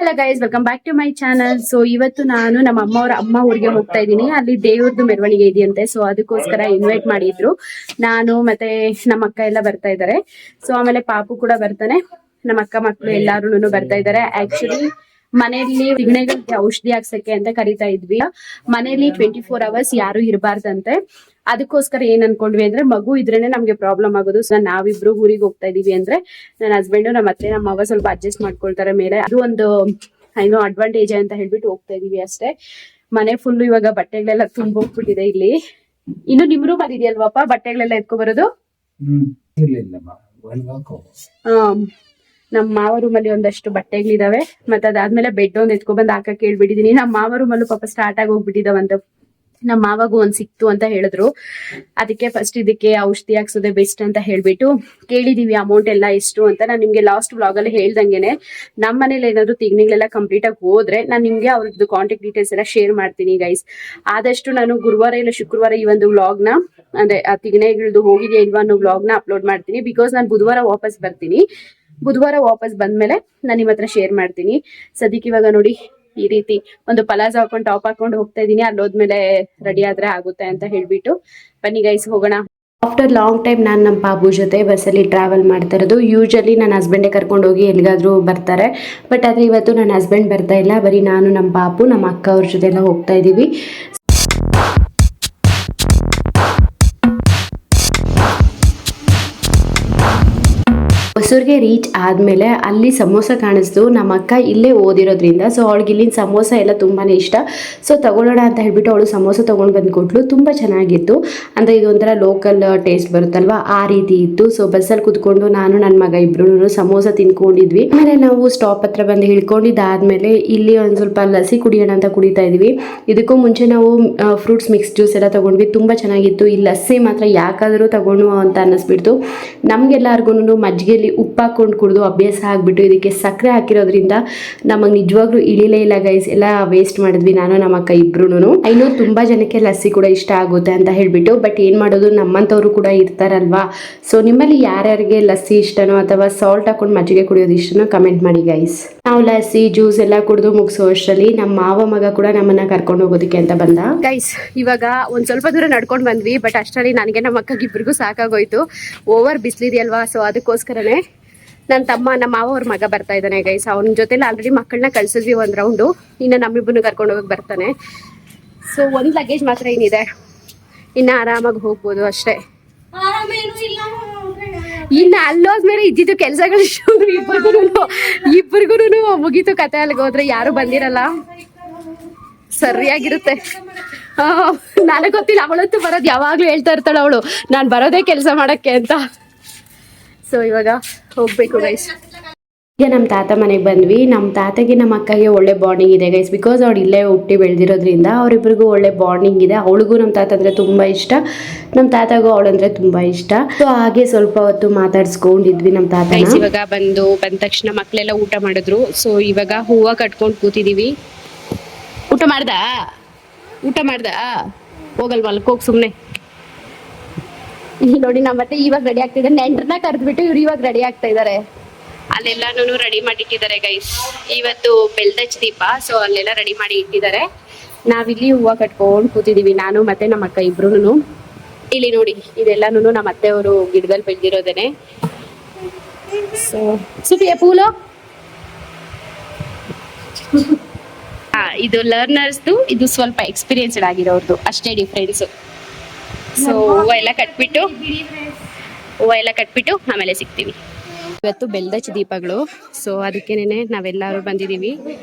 Hello guys, welcome back to my channel. So ಇವತ್ತು ನಾನು ನಮ್ಮ ಅಮ್ಮ ಊರಿಗೆ ಹೋಗ್ತಾ ಇದ್ದೀನಿ. ಅಲ್ಲಿ ದೇವ್ರದ್ದು ಮೆರವಣಿಗೆ ಇದೆಯಂತೆ. ಸೊ ಅದಕ್ಕೋಸ್ಕರ ಇನ್ವೈಟ್ ಮಾಡಿದ್ರು. ನಾನು ಮತ್ತೆ ನಮ್ಮ ಅಕ್ಕ ಎಲ್ಲ ಬರ್ತಾ ಇದ್ದಾರೆ. ಸೊ ಆಮೇಲೆ ಪಾಪು ಕೂಡ ಬರ್ತಾನೆ. ನಮ್ಮ ಅಕ್ಕ ಮಕ್ಕಳು ಎಲ್ಲಾರು ಬರ್ತಾ ಇದ್ದಾರೆ. ಆಕ್ಚುಲಿ ಮನೆಯಲ್ಲಿ ತಿಗಣೆಗಳಿಗೆ ಔಷಧಿ ಹಾಕ್ಸಕ್ಕೆ ಅಂತ ಕರಿತಾ ಇದ್ವಿ. ಮನೆಯಲ್ಲಿ 24 hours ಯಾರು ಇರಬಾರ್ದಂತೆ. ಅದಕ್ಕೋಸ್ಕರ ಏನ್ ಅನ್ಕೊಂಡ್ವಿ ಅಂದ್ರೆ, ಮಗು ಇದ್ರೇನೆ ನಮ್ಗೆ ಪ್ರಾಬ್ಲಮ್ ಆಗೋದು. ಸೊ ನಾವಿಬ್ರು ಊರಿಗೆ ಹೋಗ್ತಾ ಇದೀವಿ ಅಂದ್ರೆ ನನ್ನ ಹಸ್ಬೆಂಡ್ ನಮ್ಮ ಅತ್ತೆ ನಮ್ಮ ಅವ್ವ ಸ್ವಲ್ಪ ಅಡ್ಜಸ್ಟ್ ಮಾಡ್ಕೊಳ್ತಾರೆ ಮೇಲೆ. ಅದು ಒಂದು ಏನೋ ಅಡ್ವಾಂಟೇಜ್ ಅಂತ ಹೇಳ್ಬಿಟ್ಟು ಹೋಗ್ತಾ ಇದೀವಿ ಅಷ್ಟೇ. ಮನೆ ಫುಲ್ ಇವಾಗ ಬಟ್ಟೆಗಳೆಲ್ಲ ತುಂಬೋಗ್ಬಿಟ್ಟಿದೆ ಇಲ್ಲಿ. ಇನ್ನು ನಿಮ್ ರೂಮ್ ಅಲ್ಲಿ ಇದೆಯಲ್ವಪ್ಪ ಬಟ್ಟೆಗಳೆಲ್ಲ ಎತ್ಕೊ ಬರೋದು? ನಮ್ಮ ಮಾವ ರೂಮಲ್ಲಿ ಒಂದಷ್ಟು ಬಟ್ಟೆಗಳಿದಾವೆ. ಮತ್ತೆ ಅದಾದ್ಮೇಲೆ ಬೆಡ್ ಒಂದ್ ಎತ್ಕೊ ಬಂದ್ ಹಾಕಕ್ ಹೇಳ್ಬಿಟ್ಟಿದೀನಿ. ನಮ್ಮ ಮಾವ ರೂಮಲ್ಲೂ ಪಾಪ ಸ್ಟಾರ್ಟ್ ಆಗಿ ಹೋಗ್ಬಿಟ್ಟಿದಾವಂತ. ನಮ್ಮ ಮಾವಾಗೂ ಒಂದ್ ಸಿಕ್ತು ಅಂತ ಹೇಳಿದ್ರು. ಅದಕ್ಕೆ ಫಸ್ಟ್ ಇದಕ್ಕೆ ಔಷಧಿ ಹಾಕ್ಸೋದೇ ಬೆಸ್ಟ್ ಅಂತ ಹೇಳ್ಬಿಟ್ಟು ಕೇಳಿದೀವಿ. ಅಮೌಂಟ್ ಎಲ್ಲ ಎಷ್ಟು ಅಂತ ನಾನು ನಿಮ್ಗೆ ಲಾಸ್ಟ್ ವ್ಲಾಗ್ ಅಲ್ಲಿ ಹೇಳ್ದಂಗೆನೆ, ನಮ್ಮ ಮನೇಲಿ ಏನಾದ್ರು ತಿಂಗಳಿಗೆಲ್ಲ ಕಂಪ್ಲೀಟ್ ಆಗಿ ಹೋದ್ರೆ ನಾನು ನಿಮ್ಗೆ ಅವ್ರದ್ದು ಕಾಂಟ್ಯಾಕ್ಟ್ ಡೀಟೇಲ್ಸ್ ಎಲ್ಲ ಶೇರ್ ಮಾಡ್ತೀನಿ ಗೈಸ್. ಆದಷ್ಟು ನಾನು ಗುರುವಾರ ಇಲ್ಲ ಶುಕ್ರವಾರ ಈ ಒಂದು ವ್ಲಾಗ್ ನ, ಅಂದ್ರೆ ಆ ತಿಗಣೆಗಳದ್ದು ಹೋಗಿದೆಯಾ ಇಲ್ವಾ ಅನ್ನೋ ವ್ಲಾಗ್ ನ ಅಪ್ಲೋಡ್ ಮಾಡ್ತೀನಿ. ಬಿಕಾಸ್ ನಾನು ಬುಧವಾರ ವಾಪಸ್ ಬರ್ತೀನಿ. ಬುಧವಾರ ವಾಪಸ್ ಬಂದ್ಮೇಲೆ ನಾನು ನಿಮ್ಮ ಹತ್ರ ಶೇರ್ ಮಾಡ್ತೀನಿ. ಸದ್ಯಕ್ಕೆ ಇವಾಗ ನೋಡಿ ಈ ರೀತಿ ಒಂದು ಪಲಾಜ್ ಹಾಕೊಂಡು ಟಾಪ್ ಹಾಕೊಂಡು ಹೋಗ್ತಾ ಇದೀನಿ. ಅಲ್ಲೋದ್ಮೇಲೆ ರೆಡಿ ಆದ್ರೆ ಆಗುತ್ತೆ ಅಂತ ಹೇಳ್ಬಿಟ್ಟು ಬನ್ನಿ ಗೈಸ್ ಹೋಗೋಣ. ಆಫ್ಟರ್ ಲಾಂಗ್ ಟೈಮ್ ನಾನು ನಮ್ಮ ಬಾಬು ಜೊತೆ ಬಸ್ಸಲ್ಲಿ ಟ್ರಾವೆಲ್ ಮಾಡ್ತಾ ಇರೋದು. ಯೂಶಲಿ ನನ್ನ ಹಸ್ಬೆಂಡೇ ಕರ್ಕೊಂಡು ಹೋಗಿ ಎಲ್ಲಿಗಾದ್ರೂ ಬರ್ತಾರೆ. ಬಟ್ ಆದ್ರೆ ಇವತ್ತು ನನ್ನ ಹಸ್ಬೆಂಡ್ ಬರ್ತಾ ಇಲ್ಲ. ಬರೀ ನಾನು, ನಮ್ಮ ಬಾಬು, ನಮ್ಮ ಅಕ್ಕ ಅವ್ರ ಜೊತೆ ಎಲ್ಲ ಹೋಗ್ತಾ ಇದೀವಿ. ಹೊಸೂರಿಗೆ ರೀಚ್ ಆದಮೇಲೆ ಅಲ್ಲಿ ಸಮೋಸ ಕಾಣಿಸ್ತು. ನಮ್ಮ ಅಕ್ಕ ಇಲ್ಲೇ ಓದಿರೋದ್ರಿಂದ ಸೊ ಅವಳಿಗೆ ಇಲ್ಲಿನ ಸಮೋಸ ಎಲ್ಲ ತುಂಬಾ ಇಷ್ಟ. ಸೊ ತಗೊಳ್ಳೋಣ ಅಂತ ಹೇಳ್ಬಿಟ್ಟು ಅವಳು ಸಮೋಸ ತೊಗೊಂಡು ಬಂದು ಕೊಟ್ಲು. ತುಂಬ ಚೆನ್ನಾಗಿತ್ತು. ಅಂದರೆ ಇದೊಂಥರ ಲೋಕಲ್ ಟೇಸ್ಟ್ ಬರುತ್ತಲ್ವ, ಆ ರೀತಿ ಇತ್ತು. ಸೊ ಬಸ್ಸಲ್ಲಿ ಕುತ್ಕೊಂಡು ನಾನು ನನ್ನ ಮಗ ಇಬ್ರು ಸಮೋಸ ತಿನ್ಕೊಂಡಿದ್ವಿ. ಆಮೇಲೆ ನಾವು ಸ್ಟಾಪ್ ಹತ್ರ ಬಂದು ಹಿಡ್ಕೊಂಡಿದ್ದಾದ್ಮೇಲೆ ಇಲ್ಲಿ ಒಂದು ಸ್ವಲ್ಪ ಲಸಿ ಕುಡಿಯೋಣ ಅಂತ ಕುಡಿತಾ ಇದ್ವಿ. ಇದಕ್ಕೂ ಮುಂಚೆ ನಾವು ಫ್ರೂಟ್ಸ್ ಮಿಕ್ಸ್ ಜ್ಯೂಸ್ ಎಲ್ಲ ತೊಗೊಂಡ್ವಿ. ತುಂಬ ಚೆನ್ನಾಗಿತ್ತು. ಈ ಲಸ್ಸಿ ಮಾತ್ರ ಯಾಕಾದರೂ ತಗೊಂಡು ಅಂತ ಅನ್ನಿಸ್ಬಿಡ್ತು. ನಮ್ಗೆಲ್ಲರಿಗೂ ಮಜ್ಜಿಗೆಯಲ್ಲಿ ಉಪ್ಪು ಹಾಕೊಂಡು ಕುಡಿದು ಅಭ್ಯಾಸ ಆಗ್ಬಿಟ್ಟು ಇದಕ್ಕೆ ಸಕ್ಕರೆ ಹಾಕಿರೋದ್ರಿಂದ ನಮಗೆ ನಿಜವಾಗ್ಲೂ ಇಳಿಲೇ ಇಲ್ಲ ಗೈಸ್. ಎಲ್ಲ ವೇಸ್ಟ್ ಮಾಡಿದ್ವಿ ನಾನು ನಮ್ಮ ಅಕ್ಕ ಇಬ್ರು. ಇನ್ನೂ ತುಂಬಾ ಜನಕ್ಕೆ ಲಸ್ಸಿ ಕೂಡ ಇಷ್ಟ ಆಗುತ್ತೆ ಅಂತ ಹೇಳ್ಬಿಟ್ಟು. ಬಟ್ ಏನ್ ಮಾಡೋದು, ನಮ್ಮಂತವ್ರು ಕೂಡ ಇರ್ತಾರಲ್ವಾ. ಸೊ ನಿಮ್ಮಲ್ಲಿ ಯಾರ್ಯಾರಿಗೆ ಲಸ್ಸಿ ಇಷ್ಟನೋ ಅಥವಾ ಸಾಲ್ಟ್ ಹಾಕೊಂಡು ಮಜ್ಜಿಗೆ ಕುಡಿಯೋದು ಇಷ್ಟನೋ ಕಮೆಂಟ್ ಮಾಡಿ ಗೈಸ್. ನಾವು ಲಸ್ಸಿ ಜ್ಯೂಸ್ ಎಲ್ಲ ಕುಡಿದು ಮುಗಿಸೋ ಅಷ್ಟರಲ್ಲಿ ನಮ್ಮ ಮಾವ ಮಗ ಕೂಡ ನಮ್ಮನ್ನ ಕರ್ಕೊಂಡು ಹೋಗೋದಕ್ಕೆ ಅಂತ ಬಂದ ಗೈಸ್. ಇವಾಗ ಒಂದ್ ಸ್ವಲ್ಪ ದೂರ ನಡ್ಕೊಂಡು ಬಂದ್ವಿ. ಬಟ್ ಅಷ್ಟರಲ್ಲಿ ನನಗೆ ನಮ್ಮ ಅಕ್ಕಗೆ ಇಬ್ರಿಗೂ ಸಾಕಾಗೋಯ್ತು. ಓವರ್ ಬಿಸಿಲಿದೆಯಲ್ವಾ. ಸೊ ಅದಕ್ಕೋಸ್ಕರನೇ ನನ್ನ ತಮ್ಮ, ನಮ್ಮ ಮಾವ ಅವ್ರ ಮಗ ಬರ್ತಾ ಇದ್ದಾನೆ ಗೈಸ್. ಅವನ ಜೊತೆಲಿ ಆಲ್ರೆಡಿ ಮಕ್ಕಳನ್ನ ಕಳ್ಸಿದ್ವಿ ಒಂದ್ ರೌಂಡು. ಇನ್ನು ನಮ್ಮಿಬ್ಬರನ್ನು ಕರ್ಕೊಂಡು ಹೋಗಕ್ ಬರ್ತಾನೆ. ಸೊ ಒಂದ್ ಲಗೇಜ್ ಮಾತ್ರ ಏನಿದೆ, ಇನ್ನ ಆರಾಮಾಗಿ ಹೋಗ್ಬೋದು ಅಷ್ಟೇ. ಇನ್ನ ಅಲ್ಲೋದ್ಮೇಲೆ ಇದ್ದಿದ್ದು ಕೆಲ್ಸಗಳು ಇಬ್ಬರಿಗೂ ಮುಗೀತು ಕತೆ. ಅಲ್ಲಿಗೆ ಹೋದ್ರೆ ಯಾರು ಬಂದಿರಲ್ಲ, ಸರಿಯಾಗಿರುತ್ತೆ. ನನಗೆ ಗೊತ್ತಿಲ್ಲ, ಅವಳಂತೂ ಬರೋದು ಯಾವಾಗ್ಲೂ ಹೇಳ್ತಾ ಇರ್ತಾಳೆ ಅವಳು, ನಾನ್ ಬರೋದೇ ಕೆಲಸ ಮಾಡಕ್ಕೆ ಅಂತ. ಸೊ ಇವಾಗ ಹೋಗ್ಬೇಕು ಗೈಸ್. ಈಗ ನಮ್ಮ ತಾತ ಮನೆಗೆ ಬಂದ್ವಿ. ನಮ್ಮ ತಾತಗೆ ನಮ್ಮ ಅಕ್ಕಗೆ ಒಳ್ಳೆ ಬಾಂಡಿಂಗ್ ಇದೆ ಗೈಸ್. ಬಿಕಾಸ್ ಅವಳು ಇಲ್ಲೇ ಹುಟ್ಟಿ ಬೆಳೆದಿರೋದ್ರಿಂದ ಅವರಿಬ್ಬರಿಗೂ ಒಳ್ಳೆ ಬಾಂಡಿಂಗ್ ಇದೆ. ಅವಳಿಗೂ ನಮ್ಮ ತಾತ ಅಂದರೆ ತುಂಬ ಇಷ್ಟ, ನಮ್ಮ ತಾತಗೂ ಅವಳಂದ್ರೆ ತುಂಬ ಇಷ್ಟ. ಸೊ ಹಾಗೆ ಸ್ವಲ್ಪ ಹೊತ್ತು ಮಾತಾಡ್ಸ್ಕೊಂಡಿದ್ವಿ ನಮ್ಮ ತಾತ. ಇವಾಗ ಬಂದ ತಕ್ಷಣ ಮಕ್ಕಳೆಲ್ಲ ಊಟ ಮಾಡಿದ್ರು. ಸೊ ಇವಾಗ ಹೂವು ಕಟ್ಕೊಂಡು ಕೂತಿದೀವಿ. ಊಟ ಮಾಡ್ದ ಹೋಗಲ್ ಮಲ್ಕೋಗ್ ಸುಮ್ಮನೆ. ನೋಡಿ ನಮ್ಮ ಮತ್ತೆ ಇವಾಗ ರೆಡಿ ಆಗ್ತಿದ್ದಾರೆ. ನೆಂಟ್ರನ್ನ ಕರೆದ್ಬಿಟ್ಟು ಇವ್ರು ಇವಾಗ ರೆಡಿ ಆಗ್ತಾ ಇದಾರೆ. ಅಲ್ಲೆಲ್ಲಾನು ರೆಡಿ ಮಾಡಿ ಇಟ್ಟಿದ್ದಾರೆ ಗೈಸ್. ಇವತ್ತು ಬೆಳ್ದಚ್ ದೀಪ. ಸೊ ಅಲ್ಲೆಲ್ಲ ರೆಡಿ ಮಾಡಿ ಇಟ್ಟಿದ್ದಾರೆ. ನಾವಿಲ್ಲಿ ಹೂವು ಕಟ್ಕೊಂಡು ಕೂತಿದೀವಿ, ನಾನು ಮತ್ತೆ ನಮ್ಮ ಅಕ್ಕ ಇಬ್ರು. ಇಲ್ಲಿ ನೋಡಿ ಇದೆಲ್ಲಾನು ನಮ್ಮ ಅತ್ತೆಯವರು ಗಿಡದಲ್ಲಿ ಬೆಳೆದಿರೋದೇನೆ. ಸೊ ಸುಫಿಯಾ ಪೂಲು ಇದು ಲರ್ನರ್ಸ್ದು, ಇದು ಸ್ವಲ್ಪ ಎಕ್ಸ್ಪೀರಿಯನ್ಸ್ಡ್ ಆಗಿರೋರ್ದು, ಅಷ್ಟೇ ಡಿಫ್ರೆನ್ಸ್. ಸೊ ಹೂವು ಎಲ್ಲ ಕಟ್ಬಿಟ್ಟು ಆಮೇಲೆ ಸಿಗ್ತೀವಿ. ಇವತ್ತು ಬೆಳ್ದಚ್ ದೀಪಗಳು. ಸೊ ಅದಕ್ಕೇನೆ ನಾವೆಲ್ಲರೂ ಬಂದಿದ್ದೀವಿ.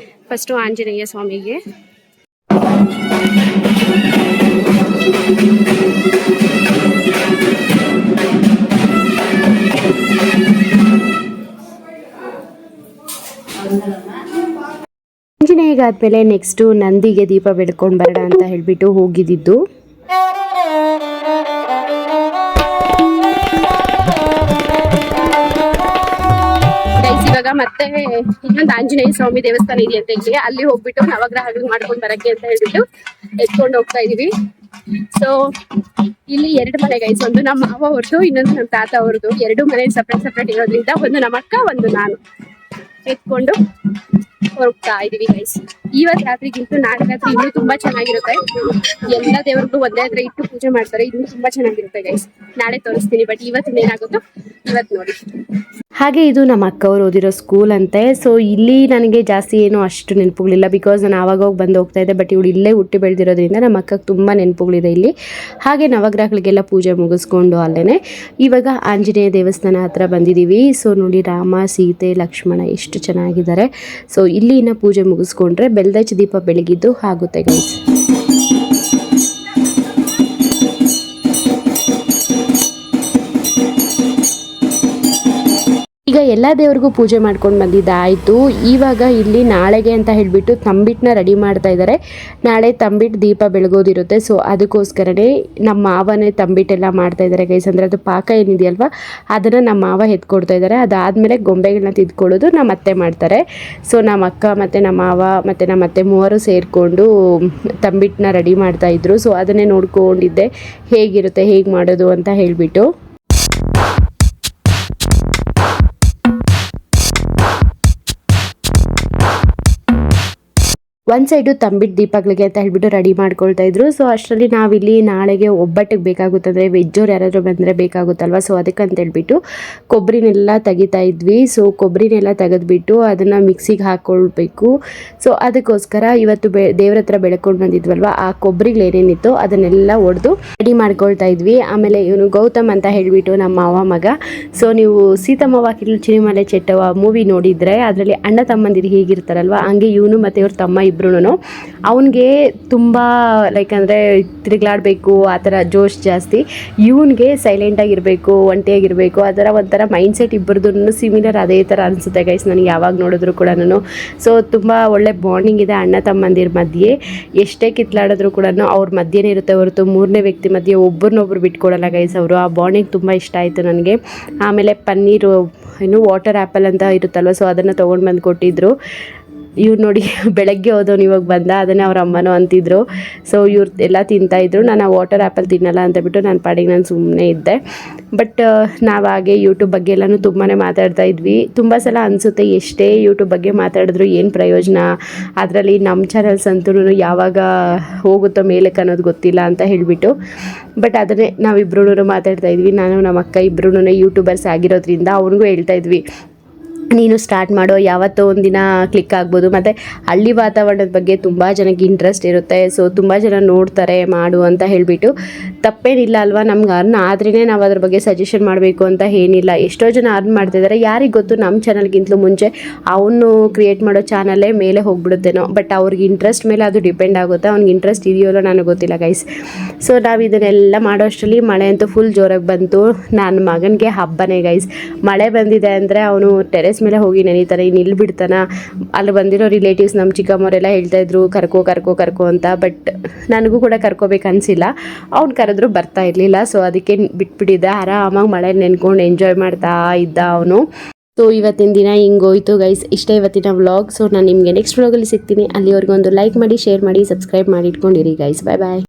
ಫಸ್ಟು ಆಂಜನೇಯ ಸ್ವಾಮಿಗೆ. ಆಂಜನೇಯಗಾದ್ಮೇಲೆ ನೆಕ್ಸ್ಟು ನಂದಿಗೆ ದೀಪ ಬೆಳ್ಕೊಂಡು ಬರೋಣ ಅಂತ ಹೇಳ್ಬಿಟ್ಟು ಹೋಗಿದ್ದು. ಇವಾಗ ಮತ್ತೆ ಇನ್ನೊಂದು ಆಂಜನೇಯ ಸ್ವಾಮಿ ದೇವಸ್ಥಾನ ಇದೆಯಂತೆ ಇಲ್ಲಿ. ಅಲ್ಲಿ ಹೋಗ್ಬಿಟ್ಟು ನವಗ್ರಹಗಳು ಮಾಡ್ಕೊಂಡು ಬರಕ್ಕೆ ಅಂತ ಹೇಳ್ಬಿಟ್ಟು ಎತ್ಕೊಂಡು ಹೋಗ್ತಾ ಇದೀವಿ. ಸೊ ಇಲ್ಲಿ 2 ಮನೆ ಗೈಸ್, ಒಂದು ನಮ್ಮ ಮಾವ ಅವ್ರದ್ದು, ಇನ್ನೊಂದು ನಮ್ಮ ತಾತ ಅವ್ರದ್ದು. 2 ಮನೆ ಸಪ್ರೇಟ್ ಇರೋದ್ರಿಂದ ಒಂದು ನಮ್ಮ ಅಕ್ಕ, ಒಂದು ನಾನು. ಎತ್ಕೊಂಡು ಹೊರಡ್ತಾ ಇದೀವಿ ಗೈಸ್. ಇವತ್ತು ರಾತ್ರಿಗಿಂತೂ ನಾಳೆ ರಾತ್ರಿ ಇನ್ನೂ ತುಂಬಾ ಚೆನ್ನಾಗಿರುತ್ತೆ. ಎಲ್ಲ ದೇವ್ರಿಗೂ ಒಂದೇ ಹತ್ರ ಇಟ್ಟು ಪೂಜೆ ಮಾಡ್ತಾರೆ. ಇನ್ನೂ ತುಂಬಾ ಚೆನ್ನಾಗಿರುತ್ತೆ ಗೈಸ್. ನಾಳೆ ತೋರಿಸ್ತೀನಿ, ಬಟ್ ಇವತ್ತು ಏನಾಗುತ್ತೋ ಇವತ್ತು ನೋಡಿ. ಹಾಗೆ ಇದು ನಮ್ಮ ಅಕ್ಕವ್ರು ಓದಿರೋ ಸ್ಕೂಲ್ ಅಂತೆ. ಸೊ ಇಲ್ಲಿ ನನಗೆ ಜಾಸ್ತಿ ಏನು ಅಷ್ಟು ನೆನಪುಗಳಿಲ್ಲ, ಬಿಕಾಸ್ ನಾನು ಆವಾಗ ಹೋಗಿ ಬಂದು ಹೋಗ್ತಾ ಇದ್ದೆ. ಬಟ್ ಇವಳು ಇಲ್ಲೇ ಹುಟ್ಟಿ ಬೆಳೆದಿರೋದ್ರಿಂದ ನಮ್ಮ ಅಕ್ಕಗೆ ತುಂಬ ನೆನಪುಗಳಿದೆ ಇಲ್ಲಿ. ಹಾಗೆ ನವಗ್ರಹಗಳಿಗೆಲ್ಲ ಪೂಜೆ ಮುಗಿಸ್ಕೊಂಡು ಅಲ್ಲೇ ಇವಾಗ ಆಂಜನೇಯ ದೇವಸ್ಥಾನ ಹತ್ರ ಬಂದಿದ್ದೀವಿ. ಸೊ ನೋಡಿ, ರಾಮ ಸೀತೆ ಲಕ್ಷ್ಮಣ ಎಷ್ಟು ಚೆನ್ನಾಗಿದ್ದಾರೆ. ಸೊ ಇಲ್ಲಿ ಇನ್ನು ಪೂಜೆ ಮುಗಿಸ್ಕೊಂಡ್ರೆ ಬೆಲ್ದಚ್ಚ ದೀಪ ಬೆಳಗಿದ್ದು ಆಗುತ್ತೆ ಗೈಸ್. ಈಗ ಎಲ್ಲ ದೇವ್ರಿಗೂ ಪೂಜೆ ಮಾಡ್ಕೊಂಡು ಬಂದಿದ್ದಾಯಿತು. ಇವಾಗ ಇಲ್ಲಿ ನಾಳೆಗೆ ಅಂತ ಹೇಳಿಬಿಟ್ಟು ತಂಬಿಟ್ಟನ್ನ ರೆಡಿ ಮಾಡ್ತಾ ಇದ್ದಾರೆ. ನಾಳೆ ತಂಬಿಟ್ಟು ದೀಪ ಬೆಳಗೋದಿರುತ್ತೆ. ಸೊ ಅದಕ್ಕೋಸ್ಕರನೇ ನಮ್ಮ ಮಾವನೇ ತಂಬಿಟ್ಟೆಲ್ಲ ಮಾಡ್ತಾ ಇದ್ದಾರೆ ಗೈಸ್. ಅಂದರೆ ಅದು ಪಾಕ ಏನಿದೆಯಲ್ವ ಅದನ್ನು ನಮ್ಮ ಮಾವ ಎತ್ಕೊಡ್ತಾ ಇದ್ದಾರೆ. ಅದಾದಮೇಲೆ ಗೊಂಬೆಗಳನ್ನ ತಿದ್ಕೊಳ್ಳೋದು ನಮ್ಮ ಅತ್ತೆ ಮಾಡ್ತಾರೆ. ಸೊ ನಮ್ಮ ಅಕ್ಕ ಮತ್ತು ನಮ್ಮ ಮಾವ ಮತ್ತು ನಮ್ಮ ಅತ್ತೆ ಮೂವರು ಸೇರಿಕೊಂಡು ತಂಬಿಟ್ಟನ್ನ ರೆಡಿ ಮಾಡ್ತಾಯಿದ್ರು. ಸೊ ಅದನ್ನೇ ನೋಡ್ಕೊಂಡಿದ್ದೆ ಹೇಗಿರುತ್ತೆ, ಹೇಗೆ ಮಾಡೋದು ಅಂತ ಹೇಳಿಬಿಟ್ಟು. ಒಂದು ಸೈಡು ತಂಬಿಟ್ಟು ದೀಪಗಳಿಗೆ ಅಂತ ಹೇಳ್ಬಿಟ್ಟು ರೆಡಿ ಮಾಡ್ಕೊಳ್ತಾ ಇದ್ರು. ಸೊ ಅಷ್ಟರಲ್ಲಿ ನಾವಿಲ್ಲಿ ನಾಳೆಗೆ ಒಬ್ಬಟ್ಟಿಗೆ ಬೇಕಾಗುತ್ತಂದರೆ ವೆಜ್ಜವ್ರು ಯಾರಾದರೂ ಬಂದರೆ ಬೇಕಾಗುತ್ತಲ್ವ. ಸೊ ಅದಕ್ಕಂತ ಹೇಳ್ಬಿಟ್ಟು ಕೊಬ್ಬರಿನೆಲ್ಲ ತೆಗಿತಾ ಇದ್ವಿ. ಸೊ ಕೊಬ್ಬರಿನೆಲ್ಲ ತೆಗೆದ್ಬಿಟ್ಟು ಅದನ್ನು ಮಿಕ್ಸಿಗೆ ಹಾಕ್ಕೊಳ್ಬೇಕು. ಸೊ ಅದಕ್ಕೋಸ್ಕರ ಇವತ್ತು ದೇವ್ರ ಹತ್ರ ಬೆಳ್ಕೊಂಡು ಬಂದಿದ್ವಲ್ವ, ಆ ಕೊಬ್ಬರಿಗಳೇನೇನಿತ್ತು ಅದನ್ನೆಲ್ಲ ಒಡೆದು ರೆಡಿ ಮಾಡ್ಕೊಳ್ತಾ ಇದ್ವಿ. ಆಮೇಲೆ ಇವನು ಗೌತಮ್ ಅಂತ ಹೇಳಿಬಿಟ್ಟು ನಮ್ಮ ಮಾವ ಮಗ. ಸೊ ನೀವು ಸೀತಮ್ಮವ ಕಿರುಳು ಚಿನಿಮಲೆ ಚೆಟ್ಟವ ಮೂವಿ ನೋಡಿದರೆ ಅದರಲ್ಲಿ ಅಣ್ಣ ತಮ್ಮಂದಿರು ಹೀಗಿರ್ತಾರಲ್ವ, ಹಂಗೆ ಇವನು ಮತ್ತು ಇವ್ರ ತಮ್ಮ ಇಬ್ರು ಅವನಿಗೆ ತುಂಬ ಲೈಕ್ ಅಂದರೆ ತಿರುಗ್ಲಾಡಬೇಕು ಆ ಥರ ಜೋಶ್ ಜಾಸ್ತಿ. ಇವನಿಗೆ ಸೈಲೆಂಟಾಗಿರಬೇಕು, ಒಂಟಿಯಾಗಿರಬೇಕು, ಆ ಥರ ಒಂಥರ ಮೈಂಡ್ಸೆಟ್ ಇಬ್ಬರದೂ ಸಿಮಿಲರ್ ಅದೇ ಥರ ಅನಿಸುತ್ತೆ ಗೈಸ್ ನನಗೆ ಯಾವಾಗ ನೋಡಿದ್ರು ಕೂಡ. ಸೊ ತುಂಬ ಒಳ್ಳೆ ಬಾಂಡಿಂಗ್ ಇದೆ ಅಣ್ಣ ತಮ್ಮಂದಿರ ಮಧ್ಯೆ. ಎಷ್ಟೇ ಕಿತ್ಲಾಡಿದ್ರು ಕೂಡ ಅವ್ರ ಮಧ್ಯೆನೇ ಇರುತ್ತೆ ಹೊರತು ಮೂರನೇ ವ್ಯಕ್ತಿ ಮಧ್ಯೆ ಒಬ್ಬರನ್ನೊಬ್ರು ಬಿಟ್ಕೊಡಲ್ಲ ಗೈಸ್ ಅವರು. ಆ ಬಾಂಡಿಂಗ್ ತುಂಬ ಇಷ್ಟ ಆಯಿತು ನನಗೆ. ಆಮೇಲೆ ಪನ್ನೀರು ವಾಟರ್ ಆ್ಯಪಲ್ ಅಂತ ಇರುತ್ತಲ್ವ, ಸೊ ಅದನ್ನು ತೊಗೊಂಡು ಬಂದು ಕೊಟ್ಟಿದ್ದರು. ಇವ್ರು ನೋಡಿ ಬೆಳಗ್ಗೆ ಹೋದವ್ನು ಇವಾಗ ಬಂದ, ಅದನ್ನೇ ಅವ್ರ ಅಮ್ಮನೂ ಅಂತಿದ್ರು. ಸೊ ಇವ್ರು ಎಲ್ಲ ತಿಂತಾಯಿದ್ರು. ನಾನು ಆ ವಾಟರ್ ಆ್ಯಪಲ್ ತಿನ್ನಲ್ಲ ಅಂತ ಬಿಟ್ಟು ನನ್ನ ಪಾಡಿಗೆ ನಾನು ಸುಮ್ಮನೆ ಇದ್ದೆ. ಬಟ್ ನಾವು ಹಾಗೆ ಯೂಟ್ಯೂಬ್ ಬಗ್ಗೆ ಎಲ್ಲನೂ ತುಂಬಾ ಮಾತಾಡ್ತಾ ಇದ್ವಿ. ತುಂಬ ಸಲ ಅನಿಸುತ್ತೆ ಎಷ್ಟೇ ಯೂಟ್ಯೂಬ್ ಬಗ್ಗೆ ಮಾತಾಡಿದ್ರು ಏನು ಪ್ರಯೋಜನ, ಅದರಲ್ಲಿ ನಮ್ಮ ಚಾನಲ್ಸ್ ಅಂತೂ ಯಾವಾಗ ಹೋಗುತ್ತೋ ಮೇಲಕ್ಕೆ ಅನ್ನೋದು ಗೊತ್ತಿಲ್ಲ ಅಂತ ಹೇಳಿಬಿಟ್ಟು. ಬಟ್ ಅದನ್ನೇ ನಾವಿಬ್ರೂ ಮಾತಾಡ್ತಾ ಇದ್ವಿ. ನಾನು ನಮ್ಮ ಅಕ್ಕ ಇಬ್ಬರೂ ಯೂಟ್ಯೂಬರ್ಸ್ ಆಗಿರೋದ್ರಿಂದ ಅವ್ರಿಗೂ ಹೇಳ್ತಾ ಇದ್ವಿ, ನೀನು ಸ್ಟಾರ್ಟ್ ಮಾಡೋ, ಯಾವತ್ತೋ ಒಂದಿನ ಕ್ಲಿಕ್ ಆಗ್ಬೋದು. ಮತ್ತು ಹಳ್ಳಿ ವಾತಾವರಣದ ಬಗ್ಗೆ ತುಂಬ ಜನಕ್ಕೆ ಇಂಟ್ರೆಸ್ಟ್ ಇರುತ್ತೆ. ಸೊ ತುಂಬ ಜನ ನೋಡ್ತಾರೆ ಮಾಡು ಅಂತ ಹೇಳಿಬಿಟ್ಟು. ತಪ್ಪೇನಿಲ್ಲ ಅಲ್ವಾ, ನಮ್ಗೆ ಅರ್ನ್ ಆದ್ರೇ ನಾವು ಅದ್ರ ಬಗ್ಗೆ ಸಜೆಷನ್ ಮಾಡಬೇಕು ಅಂತ ಏನಿಲ್ಲ. ಎಷ್ಟೋ ಜನ ಅರ್ನ್ ಮಾಡ್ತಿದ್ದಾರೆ, ಯಾರಿಗೆ ಗೊತ್ತು ನಮ್ಮ ಚಾನಲ್ಗಿಂತಲೂ ಮುಂಚೆ ಅವನು ಕ್ರಿಯೇಟ್ ಮಾಡೋ ಚಾನಲ್ಲೇ ಮೇಲೆ ಹೋಗ್ಬಿಡುತ್ತೇನೋ. ಬಟ್ ಅವ್ರಿಗೆ ಇಂಟ್ರೆಸ್ಟ್ ಮೇಲೆ ಅದು ಡಿಪೆಂಡ್ ಆಗುತ್ತೆ. ಅವ್ನಿಗೆ ಇಂಟ್ರೆಸ್ಟ್ ಇದೆಯೋ ನನಗೆ ಗೊತ್ತಿಲ್ಲ ಗೈಸ್. ಸೊ ನಾವು ಇದನ್ನೆಲ್ಲ ಮಾಡೋ ಅಷ್ಟರಲ್ಲಿ ಮಳೆ ಅಂತೂ ಫುಲ್ ಜೋರಾಗಿ ಬಂತು. ನನ್ನ ಮಗನಿಗೆ ಹಬ್ಬನೇ ಗೈಸ್. ಮಳೆ ಬಂದಿದೆ ಅಂದರೆ ಅವನು ಟೆರೆಸ್ ಮೇಲೆ ಹೋಗಿ ನೆನೀತಾನೆ, ಇನ್ನು ಇಲ್ಲಿ ಬಿಡ್ತಾನ. ಅಲ್ಲಿ ಬಂದಿರೋ ರಿಲೇಟಿವ್ಸ್ ನಮ್ಮ ಚಿಕ್ಕಮ್ಮವರೆಲ್ಲ ಹೇಳ್ತಾ ಇದ್ರು ಕರ್ಕೋ ಅಂತ. ಬಟ್ ನನಗೂ ಕೂಡ ಕರ್ಕೋಬೇಕು ಅನಿಸಿಲ್ಲ. ಅವ್ನು ಕರೆದ್ರು ಬರ್ತಾ ಇರಲಿಲ್ಲ. ಸೊ ಅದಕ್ಕೆ ಬಿಟ್ಬಿಟ್ಟಿದ್ದೆ. ಆರಾಮಾಗಿ ಮಳೆ ನೆನ್ಕೊಂಡು ಎಂಜಾಯ್ ಮಾಡ್ತಾ ಇದ್ದ ಅವನು. ಸೊ ಇವತ್ತಿನ ದಿನ ಹಿಂಗೋಯ್ತು ಗೈಸ್. ಇಷ್ಟೇ ಇವತ್ತಿನ ವ್ಲಾಗ್. ಸೊ ನಾನು ನಿಮಗೆ ನೆಕ್ಸ್ಟ್ ವ್ಲಾಗಲ್ಲಿ ಸಿಗ್ತೀನಿ. ಅಲ್ಲಿವರೆಗೂ ಒಂದು ಲೈಕ್ ಮಾಡಿ, ಶೇರ್ ಮಾಡಿ, ಸಬ್ಸ್ಕ್ರೈಬ್ ಮಾಡಿ ಇಟ್ಕೊಂಡಿರಿ ಗೈಸ್. ಬಾಯ್ ಬಾಯ್.